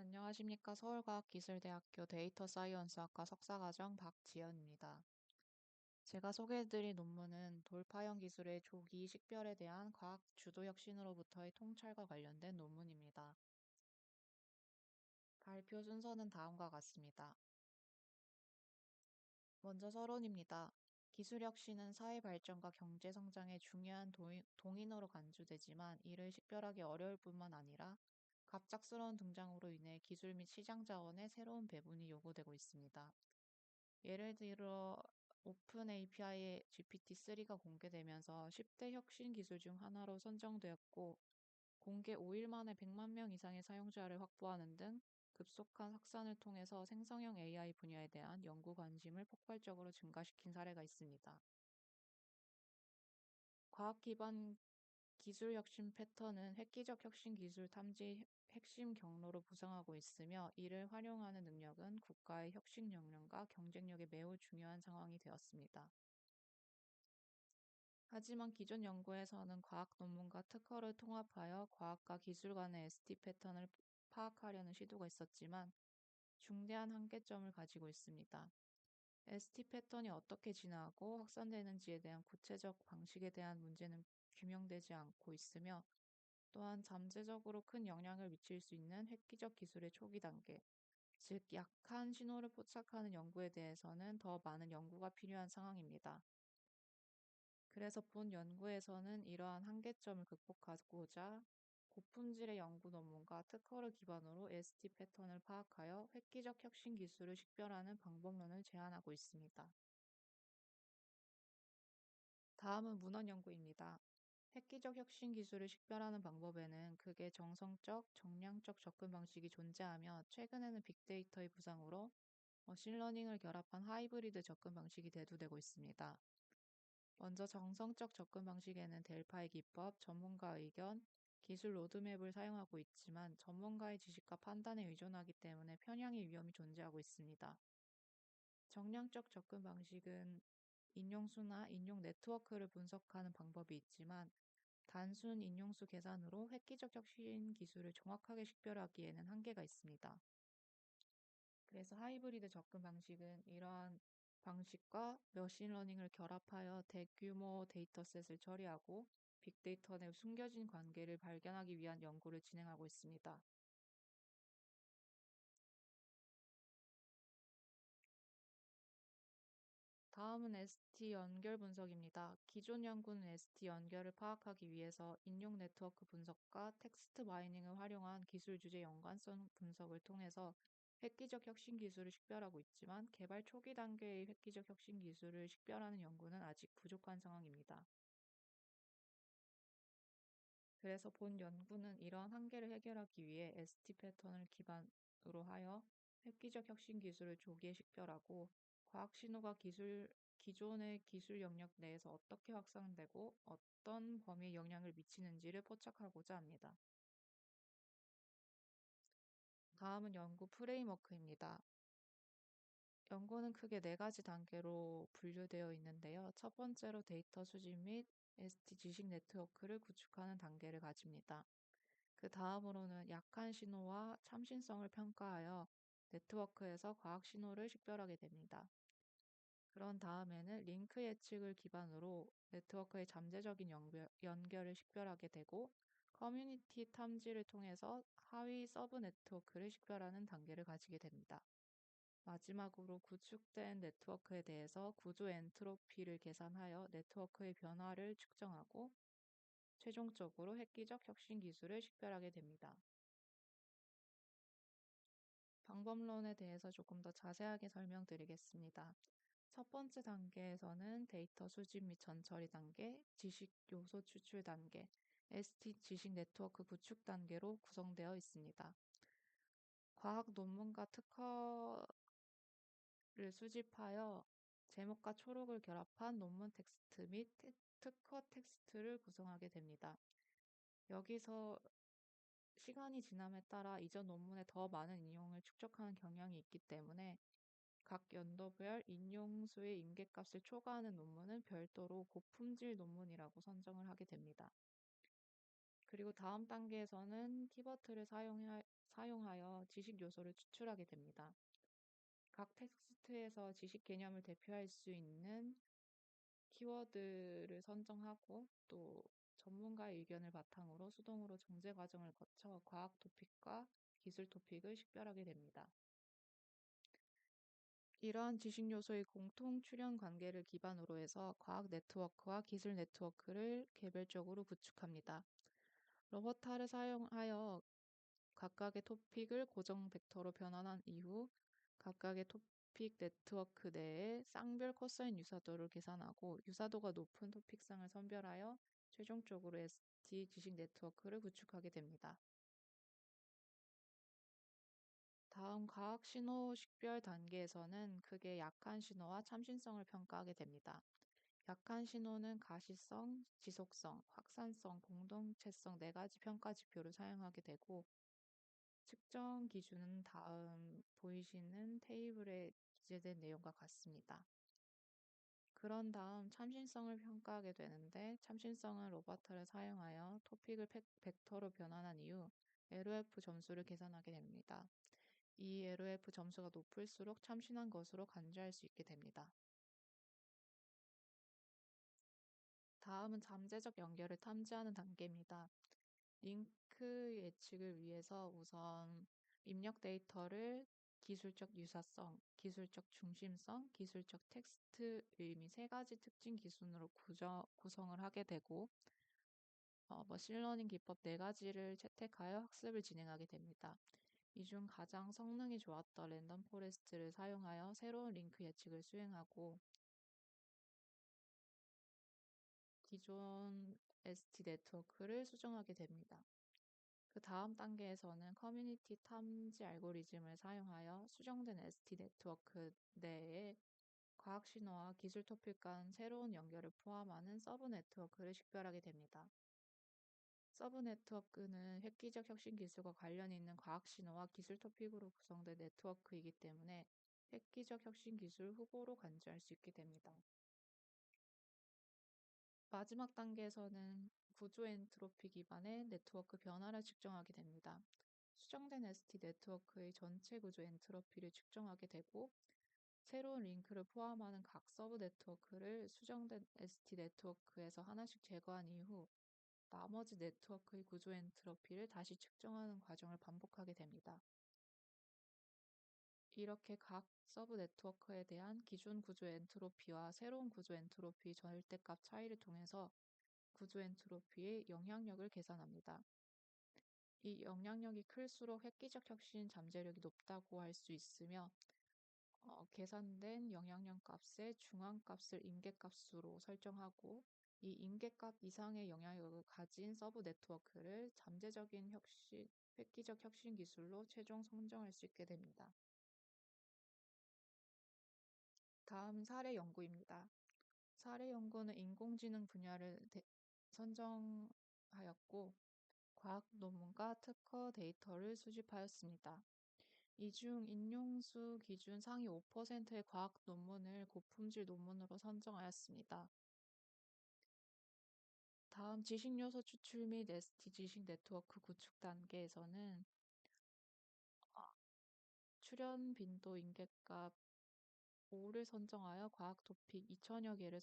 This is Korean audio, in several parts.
안녕하십니까. 서울과학기술대학교 데이터 사이언스학과 석사과정 박지연입니다. 제가 소개해드릴 논문은 돌파형 기술의 조기 식별에 대한 과학 주도 혁신으로부터의 통찰과 관련된 논문입니다. 발표 순서는 다음과 같습니다. 먼저 서론입니다. 기술 혁신은 사회 발전과 경제 성장의 중요한 동인으로 간주되지만 이를 식별하기 어려울 뿐만 아니라 갑작스러운 등장으로 인해 기술 및 시장 자원의 새로운 배분이 요구되고 있습니다. 예를 들어 오픈 API의 GPT-3가 공개되면서 10대 혁신 기술 중 하나로 선정되었고 공개 5일 만에 100만 명 이상의 사용자를 확보하는 등 급속한 확산을 통해서 생성형 AI 분야에 대한 연구 관심을 폭발적으로 증가시킨 사례가 있습니다. 과학 기반 기술 혁신 패턴은 획기적 혁신 기술 탐지 핵심 경로로 부상하고 있으며 이를 활용하는 능력은 국가의 혁신 역량과 경쟁력에 매우 중요한 상황이 되었습니다. 하지만 기존 연구에서는 과학 논문과 특허를 통합하여 과학과 기술 간의 ST 패턴을 파악하려는 시도가 있었지만 중대한 한계점을 가지고 있습니다. ST 패턴이 어떻게 진화하고 확산되는지에 대한 구체적 방식에 대한 문제는 규명되지 않고 있으며 또한 잠재적으로 큰 영향을 미칠 수 있는 획기적 기술의 초기 단계, 즉 약한 신호를 포착하는 연구에 대해서는 더 많은 연구가 필요한 상황입니다. 그래서 본 연구에서는 이러한 한계점을 극복하고자 고품질의 연구 논문과 특허를 기반으로 ST 패턴을 파악하여 획기적 혁신 기술을 식별하는 방법론을 제안하고 있습니다. 다음은 문헌 연구입니다. 획기적 혁신 기술을 식별하는 방법에는 극의 정성적, 정량적 접근 방식이 존재하며 최근에는 빅데이터의 부상으로 머신러닝을 결합한 하이브리드 접근 방식이 대두되고 있습니다. 먼저 정성적 접근 방식에는 델파이 기법, 전문가 의견, 기술 로드맵을 사용하고 있지만 전문가의 지식과 판단에 의존하기 때문에 편향의 위험이 존재하고 있습니다. 정량적 접근 방식은 인용수나 인용 네트워크를 분석하는 방법이 있지만 단순 인용수 계산으로 획기적 혁신 기술을 정확하게 식별하기에는 한계가 있습니다. 그래서 하이브리드 접근 방식은 이러한 방식과 머신러닝을 결합하여 대규모 데이터셋을 처리하고 빅데이터 내 숨겨진 관계를 발견하기 위한 연구를 진행하고 있습니다. 다음은 ST 연결 분석입니다. 기존 연구는 ST 연결을 파악하기 위해서 인용 네트워크 분석과 텍스트 마이닝을 활용한 기술 주제 연관성 분석을 통해서 획기적 혁신 기술을 식별하고 있지만 개발 초기 단계의 획기적 혁신 기술을 식별하는 연구는 아직 부족한 상황입니다. 그래서 본 연구는 이러한 한계를 해결하기 위해 ST 패턴을 기반으로 하여 획기적 혁신 기술을 조기에 식별하고 과학 신호가 기존의 기술 영역 내에서 어떻게 확산되고 어떤 범위에 영향을 미치는지를 포착하고자 합니다. 다음은 연구 프레임워크입니다. 연구는 크게 네 가지 단계로 분류되어 있는데요. 첫 번째로 데이터 수집 및 ST 지식 네트워크를 구축하는 단계를 가집니다. 그 다음으로는 약한 신호와 참신성을 평가하여 네트워크에서 과학 신호를 식별하게 됩니다. 그런 다음에는 링크 예측을 기반으로 네트워크의 잠재적인 연결을 식별하게 되고 커뮤니티 탐지를 통해서 하위 서브 네트워크를 식별하는 단계를 가지게 됩니다. 마지막으로 구축된 네트워크에 대해서 구조 엔트로피를 계산하여 네트워크의 변화를 측정하고 최종적으로 획기적 혁신 기술을 식별하게 됩니다. 방법론에 대해서 조금 더 자세하게 설명드리겠습니다. 첫 번째 단계에서는 데이터 수집 및 전처리 단계, 지식 요소 추출 단계, ST 지식 네트워크 구축 단계로 구성되어 있습니다. 과학 논문과 특허를 수집하여 제목과 초록을 결합한 논문 텍스트 및 특허 텍스트를 구성하게 됩니다. 여기서 시간이 지남에 따라 이전 논문에 더 많은 인용을 축적하는 경향이 있기 때문에 각 연도별 인용수의 임계값을 초과하는 논문은 별도로 고품질 논문이라고 선정을 하게 됩니다. 그리고 다음 단계에서는 키버트를 사용하여 지식 요소를 추출하게 됩니다. 각 텍스트에서 지식 개념을 대표할 수 있는 키워드를 선정하고 또 전문가의 의견을 바탕으로 수동으로 정제 과정을 거쳐 과학 토픽과 기술 토픽을 식별하게 됩니다. 이러한 지식 요소의 공통 출현 관계를 기반으로 해서 과학 네트워크와 기술 네트워크를 개별적으로 구축합니다. 로버타를 사용하여 각각의 토픽을 고정 벡터로 변환한 이후 각각의 토픽 네트워크 내에 쌍별 코사인 유사도를 계산하고 유사도가 높은 토픽상을 선별하여 최종적으로 ST 지식 네트워크를 구축하게 됩니다. 다음 과학 신호 식별 단계에서는 크게 약한 신호와 참신성을 평가하게 됩니다. 약한 신호는 가시성, 지속성, 확산성, 공동체성 네 가지 평가 지표를 사용하게 되고 측정 기준은 다음 보이시는 테이블에 기재된 내용과 같습니다. 그런 다음 참신성을 평가하게 되는데 참신성은 로버타를 사용하여 토픽을 벡터로 변환한 이후 LOF 점수를 계산하게 됩니다. 이 LOF 점수가 높을수록 참신한 것으로 간주할 수 있게 됩니다. 다음은 잠재적 연결을 탐지하는 단계입니다. 링크 예측을 위해서 우선 입력 데이터를 기술적 유사성, 기술적 중심성, 기술적 텍스트 의미 세 가지 특징 기준으로 구성을 하게 되고 머신러닝 기법 네 가지를 채택하여 학습을 진행하게 됩니다. 이 중 가장 성능이 좋았던 랜덤 포레스트를 사용하여 새로운 링크 예측을 수행하고 기존 ST 네트워크를 수정하게 됩니다. 그 다음 단계에서는 커뮤니티 탐지 알고리즘을 사용하여 수정된 ST 네트워크 내에 과학 신호와 기술 토픽 간 새로운 연결을 포함하는 서브 네트워크를 식별하게 됩니다. 서브 네트워크는 획기적 혁신 기술과 관련 있는 과학 신호와 기술 토픽으로 구성된 네트워크이기 때문에 획기적 혁신 기술 후보로 간주할 수 있게 됩니다. 마지막 단계에서는 구조 엔트로피 기반의 네트워크 변화를 측정하게 됩니다. 수정된 ST 네트워크의 전체 구조 엔트로피를 측정하게 되고 새로운 링크를 포함하는 각 서브 네트워크를 수정된 ST 네트워크에서 하나씩 제거한 이후 나머지 네트워크의 구조 엔트로피를 다시 측정하는 과정을 반복하게 됩니다. 이렇게 각 서브 네트워크에 대한 기존 구조 엔트로피와 새로운 구조 엔트로피 절대값 차이를 통해서 구조 엔트로피의 영향력을 계산합니다. 이 영향력이 클수록 획기적 혁신 잠재력이 높다고 할 수 있으며 계산된 영향력 값의 중앙값을 임계값으로 설정하고 이 임계값 이상의 영향력을 가진 서브 네트워크를 잠재적인 획기적 혁신 기술로 최종 선정할 수 있게 됩니다. 다음 사례 연구입니다. 사례 연구는 인공지능 분야를 선정하였고 과학 논문과 특허 데이터를 수집하였습니다. 이 중 인용수 기준 상위 5%의 과학 논문을 고품질 논문으로 선정하였습니다. 다음 지식 요소 추출 및 ST 지식 네트워크 구축 단계에서는 출현 빈도 인계값 5를 선정하여 과학 토픽 2천여 개를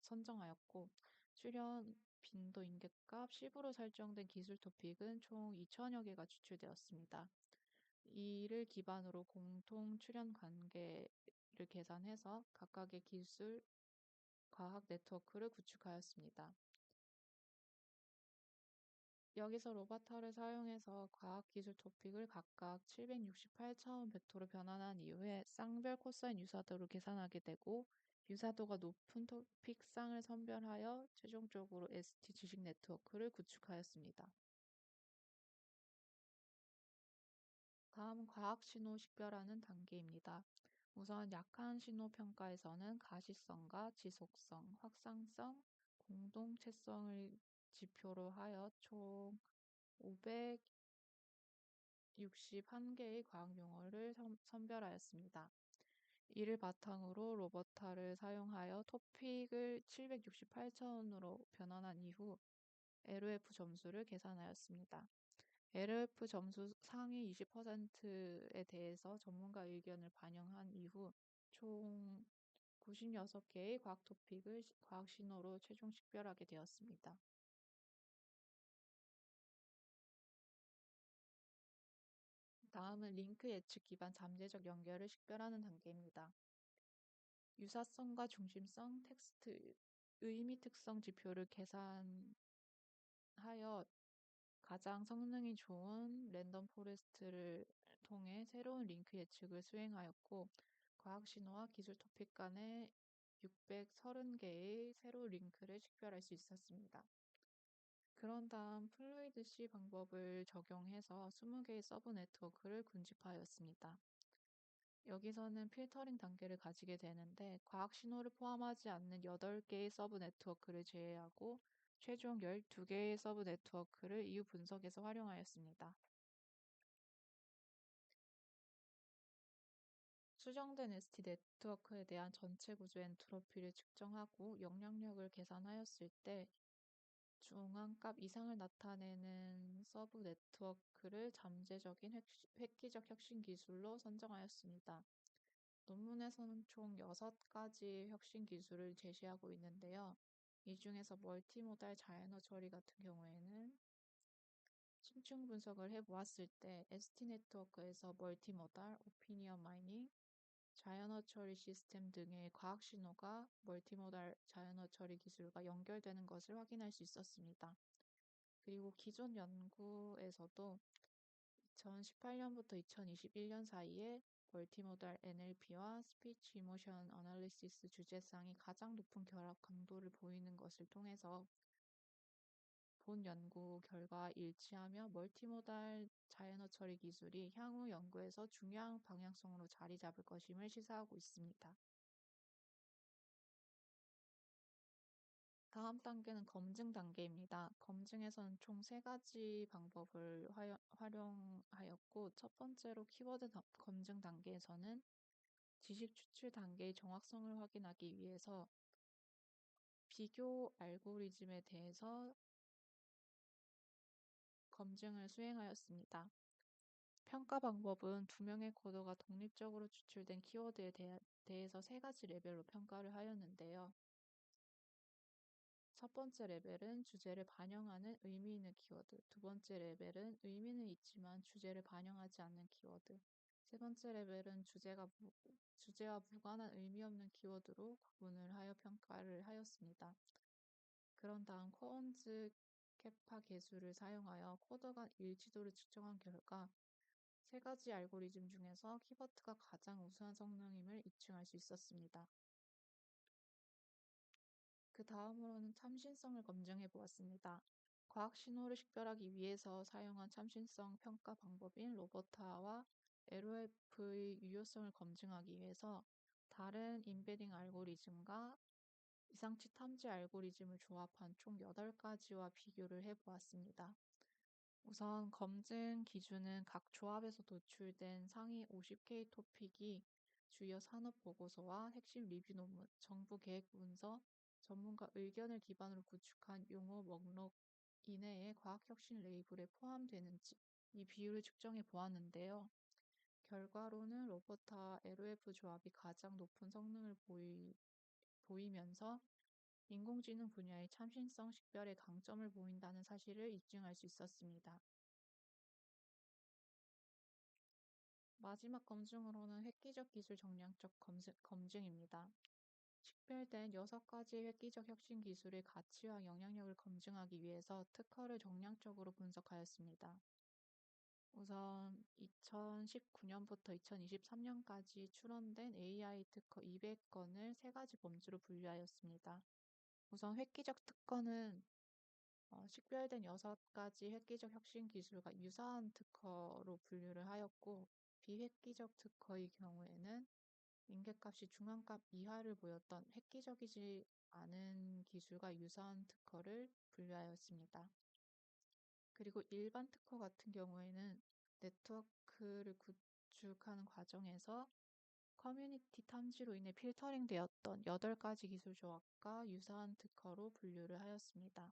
선정하였고 출현 빈도 인계값 10으로 설정된 기술 토픽은 총 2천여 개가 추출되었습니다. 이를 기반으로 공통 출현 관계를 계산해서 각각의 기술 과학 네트워크를 구축하였습니다. 여기서 로버타를 사용해서 과학기술 토픽을 각각 768차원 벡터로 변환한 이후에 쌍별 코사인 유사도를 계산하게 되고 유사도가 높은 토픽상을 선별하여 최종적으로 ST 지식 네트워크를 구축하였습니다. 다음 과학 신호 식별하는 단계입니다. 우선 약한 신호 평가에서는 가시성과 지속성, 확산성, 공동체성을 지표로 하여 총 561개의 과학 용어를 선별하였습니다. 이를 바탕으로 로버타를 사용하여 토픽을 768차원으로 변환한 이후 LOF 점수를 계산하였습니다. LOF 점수 상위 20%에 대해서 전문가 의견을 반영한 이후 총 96개의 과학 토픽을 과학 신호로 최종 식별하게 되었습니다. 다음은 링크 예측 기반 잠재적 연결을 식별하는 단계입니다. 유사성과 중심성, 텍스트, 의미 특성 지표를 계산하여 가장 성능이 좋은 랜덤 포레스트를 통해 새로운 링크 예측을 수행하였고, 과학 신호와 기술 토픽 간의 630개의 새로운 링크를 식별할 수 있었습니다. 그런 다음 플루이드 C 방법을 적용해서 20개의 서브 네트워크를 군집하였습니다. 여기서는 필터링 단계를 가지게 되는데, 과학 신호를 포함하지 않는 8개의 서브 네트워크를 제외하고 최종 12개의 서브 네트워크를 이후 분석에서 활용하였습니다. 수정된 ST 네트워크에 대한 전체 구조 엔트로피를 측정하고 영향력을 계산하였을 때 중앙값 이상을 나타내는 서브 네트워크를 잠재적인 획기적 혁신 기술로 선정하였습니다. 논문에서는 총 6가지 혁신 기술을 제시하고 있는데요. 이 중에서 멀티모달 자연어 처리 같은 경우에는 심층 분석을 해보았을 때 ST 네트워크에서 멀티모달, 오피니언 마이닝, 자연어 처리 시스템 등의 과학 신호가 멀티모달 자연어 처리 기술과 연결되는 것을 확인할 수 있었습니다. 그리고 기존 연구에서도 2018년부터 2021년 사이에 멀티모달 NLP와 스피치 이모션 어널리시스 주제상이 가장 높은 결합 강도를 보이는 것을 통해서 본 연구 결과와 일치하며 멀티모달 자연어 처리 기술이 향후 연구에서 중요한 방향성으로 자리 잡을 것임을 시사하고 있습니다. 다음 단계는 검증 단계입니다. 검증에서는 총 3가지 방법을 활용하였고, 첫 번째로 키워드 검증 단계에서는 지식 추출 단계의 정확성을 확인하기 위해서 비교 알고리즘에 대해서 검증을 수행하였습니다. 평가 방법은 2명의 코더가 독립적으로 추출된 키워드에 대해서 3가지 레벨로 평가를 하였는데요. 첫 번째 레벨은 주제를 반영하는 의미 있는 키워드, 두 번째 레벨은 의미는 있지만 주제를 반영하지 않는 키워드, 세 번째 레벨은 주제와 무관한 의미 없는 키워드로 구분을 하여 평가를 하였습니다. 그런 다음 코언즈 캐파 계수를 사용하여 코드 간 일치도를 측정한 결과 3가지 알고리즘 중에서 키버트가 가장 우수한 성능임을 입증할 수 있었습니다. 그 다음으로는 참신성을 검증해 보았습니다. 과학 신호를 식별하기 위해서 사용한 참신성 평가 방법인 로버타와 LOF의 유효성을 검증하기 위해서 다른 인베딩 알고리즘과 이상치 탐지 알고리즘을 조합한 총 8가지와 비교를 해 보았습니다. 우선 검증 기준은 각 조합에서 도출된 상위 50K 토픽이 주요 산업 보고서와 핵심 리뷰 논문, 정부 계획 문서, 전문가 의견을 기반으로 구축한 용어 목록 이내의 과학혁신 레이블에 포함되는지 이 비율을 측정해 보았는데요. 결과로는 로버타 LOF 조합이 가장 높은 성능을 보이면서 인공지능 분야의 참신성 식별의 강점을 보인다는 사실을 입증할 수 있었습니다. 마지막 검증으로는 획기적 기술 정량적 검증입니다. 식별된 6가지의 획기적 혁신 기술의 가치와 영향력을 검증하기 위해서 특허를 정량적으로 분석하였습니다. 우선 2019년부터 2023년까지 출원된 AI 특허 200건을 3가지 범주로 분류하였습니다. 우선 획기적 특허는 식별된 6가지 획기적 혁신 기술과 유사한 특허로 분류를 하였고, 비획기적 특허의 경우에는 인계값이 중앙값 이하를 보였던 획기적이지 않은 기술과 유사한 특허를 분류하였습니다. 그리고 일반 특허 같은 경우에는 네트워크를 구축하는 과정에서 커뮤니티 탐지로 인해 필터링 되었던 8가지 기술 조합과 유사한 특허로 분류를 하였습니다.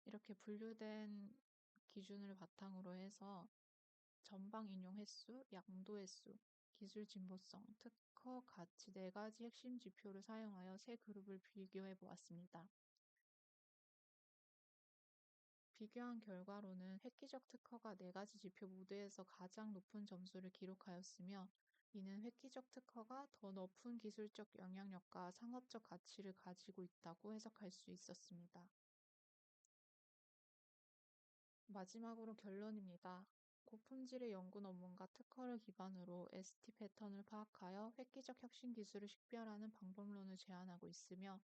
이렇게 분류된 기준을 바탕으로 해서 전방 인용 횟수, 양도 횟수, 기술 진보성, 특허 가치 네 가지 핵심 지표를 사용하여 세 그룹을 비교해 보았습니다. 비교한 결과로는 획기적 특허가 네 가지 지표 모두에서 가장 높은 점수를 기록하였으며, 이는 획기적 특허가 더 높은 기술적 영향력과 상업적 가치를 가지고 있다고 해석할 수 있었습니다. 마지막으로 결론입니다. 고품질의 연구 논문과 특허를 기반으로 ST 패턴을 파악하여 획기적 혁신 기술을 식별하는 방법론을 제안하고 있으며,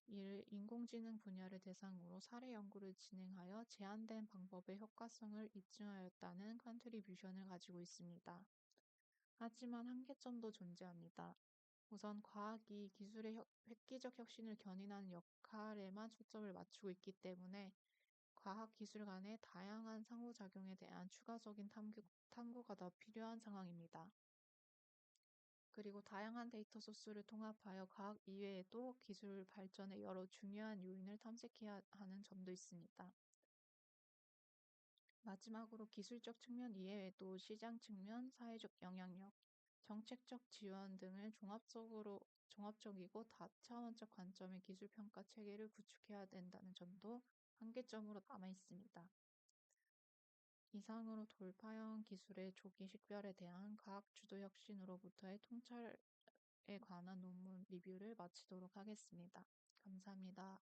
이를 인공지능 분야를 대상으로 사례 연구를 진행하여 제한된 방법의 효과성을 입증하였다는 컨트리뷰션을 가지고 있습니다. 하지만 한계점도 존재합니다. 우선 과학이 기술의 획기적 혁신을 견인하는 역할에만 초점을 맞추고 있기 때문에 과학 기술 간의 다양한 상호작용에 대한 추가적인 탐구가 더 필요한 상황입니다. 그리고 다양한 데이터 소스를 통합하여 과학 이외에도 기술 발전의 여러 중요한 요인을 탐색해야 하는 점도 있습니다. 마지막으로 기술적 측면 이외에도 시장 측면, 사회적 영향력, 정책적 지원 등을 종합적이고 다차원적 관점의 기술 평가 체계를 구축해야 된다는 점도 한계점으로 남아 있습니다. 이상으로 돌파형 기술의 조기 식별에 대한 과학 주도 혁신으로부터의 통찰에 관한 논문 리뷰를 마치도록 하겠습니다. 감사합니다.